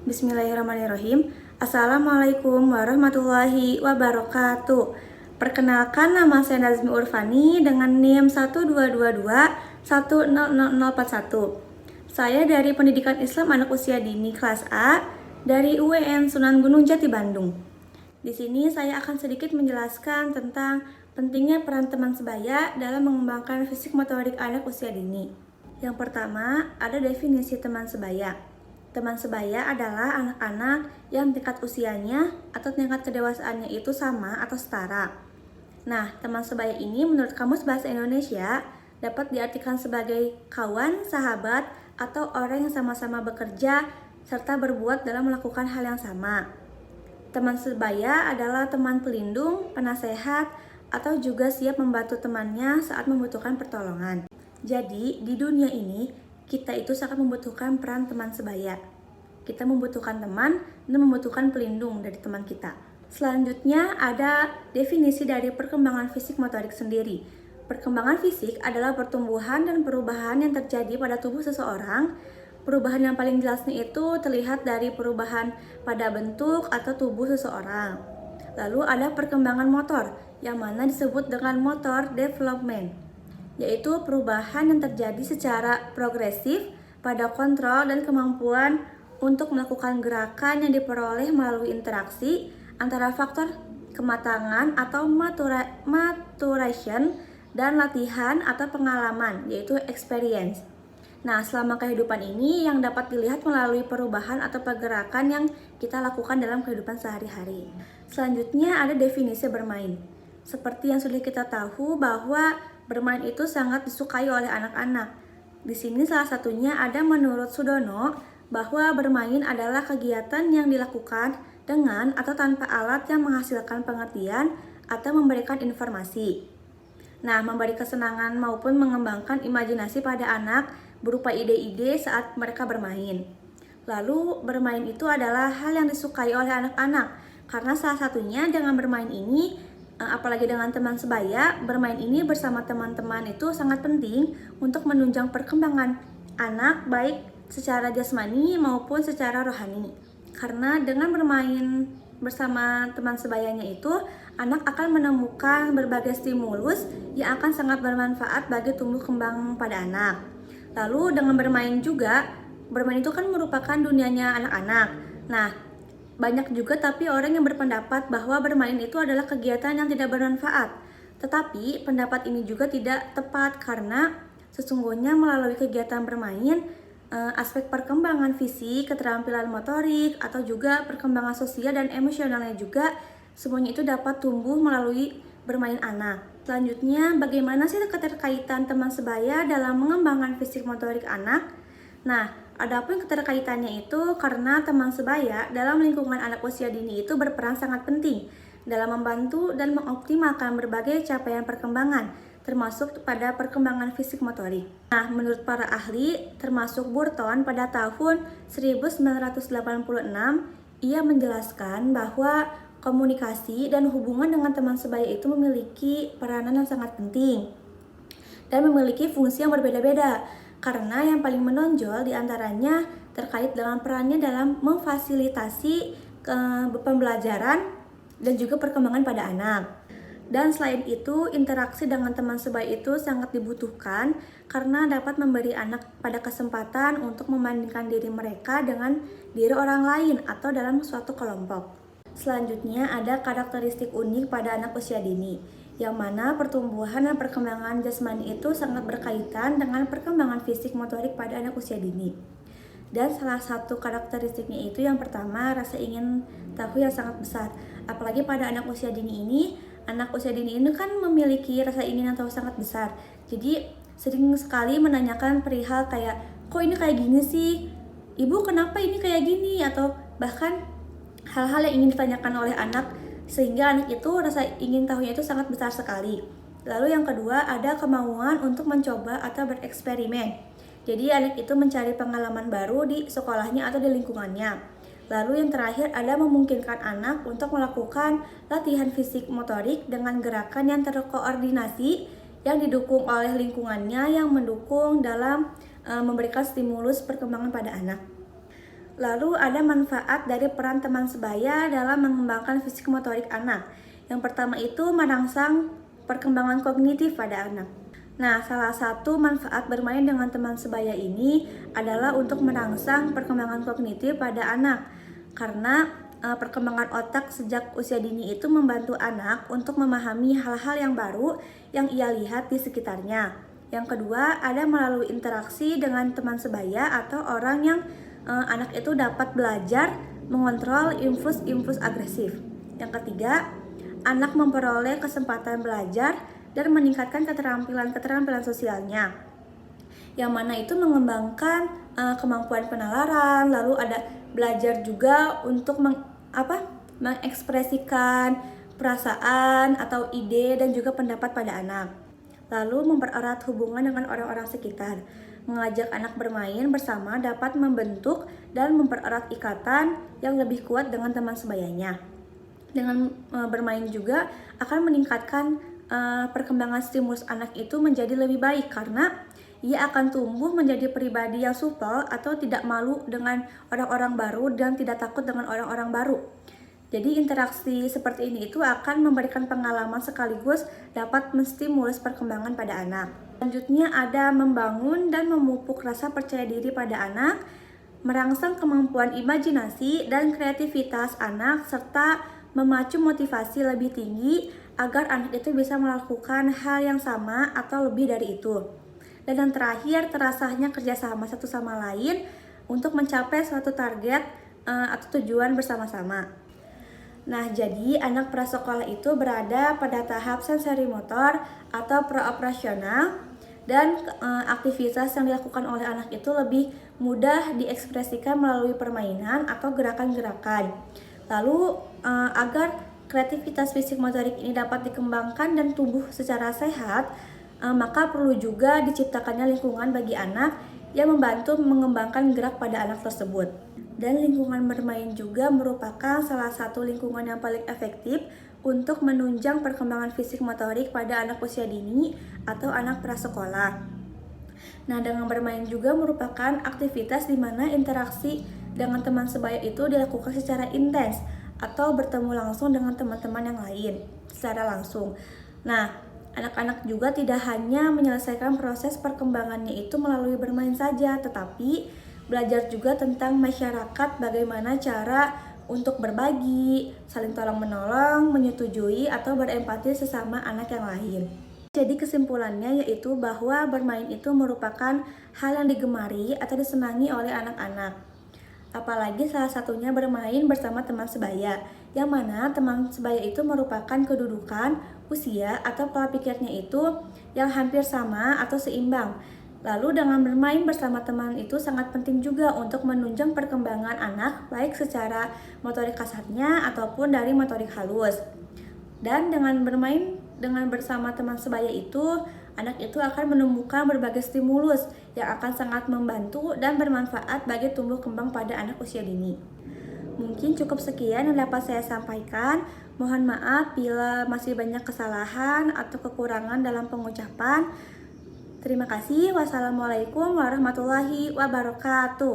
Bismillahirrahmanirrahim. Assalamualaikum warahmatullahi wabarakatuh. Perkenalkan, nama saya Nazmi Urfani dengan NIM 122100041. Saya dari Pendidikan Islam Anak Usia Dini kelas A dari UWN Sunan Gunung Jati Bandung. Di sini saya akan sedikit menjelaskan tentang pentingnya peran teman sebaya dalam mengembangkan fisik motorik anak usia dini. Yang pertama, ada definisi teman sebaya. Teman sebaya adalah anak-anak yang tingkat usianya atau tingkat kedewasaannya itu sama atau setara. Nah, teman sebaya ini menurut Kamus Bahasa Indonesia dapat diartikan sebagai kawan, sahabat, atau orang yang sama-sama bekerja serta berbuat dalam melakukan hal yang sama. Teman sebaya adalah teman pelindung, penasehat, atau juga siap membantu temannya saat membutuhkan pertolongan. Jadi, di dunia ini, kita itu sangat membutuhkan peran teman sebaya. Kita membutuhkan teman dan membutuhkan pelindung dari teman kita. Selanjutnya ada definisi dari perkembangan fisik motorik sendiri. Perkembangan fisik adalah pertumbuhan dan perubahan yang terjadi pada tubuh seseorang. Perubahan yang paling jelasnya itu terlihat dari perubahan pada bentuk atau tubuh seseorang. Lalu ada perkembangan motor, yang mana disebut dengan motor development, yaitu perubahan yang terjadi secara progresif pada kontrol dan kemampuan untuk melakukan gerakan yang diperoleh melalui interaksi antara faktor kematangan atau maturation dan latihan atau pengalaman, yaitu experience. Nah, selama kehidupan ini yang dapat dilihat melalui perubahan atau pergerakan yang kita lakukan dalam kehidupan sehari-hari. Selanjutnya ada definisi bermain. Seperti yang sudah kita tahu bahwa bermain itu sangat disukai oleh anak-anak. Di sini salah satunya ada menurut Sudono bahwa bermain adalah kegiatan yang dilakukan dengan atau tanpa alat yang menghasilkan pengertian atau memberikan informasi. Nah, memberi kesenangan maupun mengembangkan imajinasi pada anak berupa ide-ide saat mereka bermain. Lalu, bermain itu adalah hal yang disukai oleh anak-anak karena salah satunya dengan bermain ini, apalagi dengan teman sebaya, bermain ini bersama teman-teman itu sangat penting untuk menunjang perkembangan anak baik secara jasmani maupun secara rohani. Karena dengan bermain bersama teman sebayanya itu, anak akan menemukan berbagai stimulus yang akan sangat bermanfaat bagi tumbuh kembang pada anak. Lalu dengan bermain juga, bermain itu kan merupakan dunianya anak-anak. Nah, banyak juga tapi orang yang berpendapat bahwa bermain itu adalah kegiatan yang tidak bermanfaat. Tetapi pendapat ini juga tidak tepat karena sesungguhnya melalui kegiatan bermain, aspek perkembangan fisik, keterampilan motorik, atau juga perkembangan sosial dan emosionalnya juga semuanya itu dapat tumbuh melalui bermain anak. Selanjutnya, bagaimana sih keterkaitan teman sebaya dalam mengembangkan fisik motorik anak? Nah, adapun keterkaitannya itu karena teman sebaya dalam lingkungan anak usia dini itu berperan sangat penting dalam membantu dan mengoptimalkan berbagai capaian perkembangan, termasuk pada perkembangan fisik motorik. Nah, menurut para ahli, termasuk Burton pada tahun 1986, ia menjelaskan bahwa komunikasi dan hubungan dengan teman sebaya itu memiliki peranan yang sangat penting dan memiliki fungsi yang berbeda-beda. Karena yang paling menonjol diantaranya terkait dengan perannya dalam memfasilitasi pembelajaran dan juga perkembangan pada anak. Dan selain itu, interaksi dengan teman sebaya itu sangat dibutuhkan karena dapat memberi anak pada kesempatan untuk membandingkan diri mereka dengan diri orang lain atau dalam suatu kelompok. Selanjutnya ada karakteristik unik pada anak usia dini, yang mana pertumbuhan dan perkembangan jasmani itu sangat berkaitan dengan perkembangan fisik motorik pada anak usia dini. Dan salah satu karakteristiknya itu yang pertama, rasa ingin tahu yang sangat besar. Apalagi pada anak usia dini ini kan memiliki rasa ingin tahu sangat besar. Jadi sering sekali menanyakan perihal kayak, kok ini kayak gini sih? Ibu kenapa ini kayak gini? Atau bahkan hal-hal yang ingin ditanyakan oleh anak, sehingga anak itu rasa ingin tahunya itu sangat besar sekali. Lalu yang kedua ada kemauan untuk mencoba atau bereksperimen. Jadi anak itu mencari pengalaman baru di sekolahnya atau di lingkungannya. Lalu yang terakhir ada memungkinkan anak untuk melakukan latihan fisik motorik dengan gerakan yang terkoordinasi yang didukung oleh lingkungannya yang mendukung dalam memberikan stimulus perkembangan pada anak. Lalu ada manfaat dari peran teman sebaya dalam mengembangkan fisik motorik anak. Yang pertama itu merangsang perkembangan kognitif pada anak. Nah, salah satu manfaat bermain dengan teman sebaya ini adalah untuk merangsang perkembangan kognitif pada anak. Karena perkembangan otak sejak usia dini itu membantu anak untuk memahami hal-hal yang baru yang ia lihat di sekitarnya. Yang kedua, ada melalui interaksi dengan teman sebaya atau orang yang anak itu dapat belajar mengontrol impuls-impuls agresif. Yang ketiga, anak memperoleh kesempatan belajar dan meningkatkan keterampilan sosialnya, yang mana itu mengembangkan kemampuan penalaran. Lalu ada belajar juga untuk mengekspresikan perasaan atau ide dan juga pendapat pada anak. Lalu mempererat hubungan dengan orang-orang sekitar. Mengajak anak bermain bersama dapat membentuk dan mempererat ikatan yang lebih kuat dengan teman sebayanya. Dengan bermain juga akan meningkatkan perkembangan stimulus anak itu menjadi lebih baik, karena ia akan tumbuh menjadi pribadi yang supel atau tidak malu dengan orang-orang baru dan tidak takut dengan orang-orang baru. Jadi interaksi seperti ini itu akan memberikan pengalaman sekaligus dapat menstimulus perkembangan pada anak. Selanjutnya ada membangun dan memupuk rasa percaya diri pada anak, merangsang kemampuan imajinasi dan kreativitas anak, serta memacu motivasi lebih tinggi agar anak itu bisa melakukan hal yang sama atau lebih dari itu. Dan yang terakhir, terasanya kerjasama satu sama lain untuk mencapai suatu target atau tujuan bersama-sama. Nah, jadi anak prasekolah itu berada pada tahap sensori motor atau praoperasional, dan aktivitas yang dilakukan oleh anak itu lebih mudah diekspresikan melalui permainan atau gerakan-gerakan. Lalu agar kreativitas fisik motorik ini dapat dikembangkan dan tumbuh secara sehat, maka perlu juga diciptakannya lingkungan bagi anak yang membantu mengembangkan gerak pada anak tersebut. Dan lingkungan bermain juga merupakan salah satu lingkungan yang paling efektif untuk menunjang perkembangan fisik motorik pada anak usia dini atau anak prasekolah. Nah, dengan bermain juga merupakan aktivitas di mana interaksi dengan teman sebaya itu dilakukan secara intens atau bertemu langsung dengan teman-teman yang lain secara langsung. Nah, anak-anak juga tidak hanya menyelesaikan proses perkembangannya itu melalui bermain saja, tetapi belajar juga tentang masyarakat, bagaimana cara untuk berbagi, saling tolong-menolong, menyetujui, atau berempati sesama anak yang lain. Jadi kesimpulannya yaitu bahwa bermain itu merupakan hal yang digemari atau disenangi oleh anak-anak. Apalagi salah satunya bermain bersama teman sebaya, yang mana teman sebaya itu merupakan kedudukan, usia, atau pola pikirnya itu yang hampir sama atau seimbang. Lalu dengan bermain bersama teman itu sangat penting juga untuk menunjang perkembangan anak baik secara motorik kasarnya ataupun dari motorik halus. Dan dengan bermain bersama teman sebaya itu, anak itu akan menemukan berbagai stimulus yang akan sangat membantu dan bermanfaat bagi tumbuh kembang pada anak usia dini. Mungkin cukup sekian yang dapat saya sampaikan. Mohon maaf bila masih banyak kesalahan atau kekurangan dalam pengucapan. Terima kasih. Wassalamualaikum warahmatullahi wabarakatuh.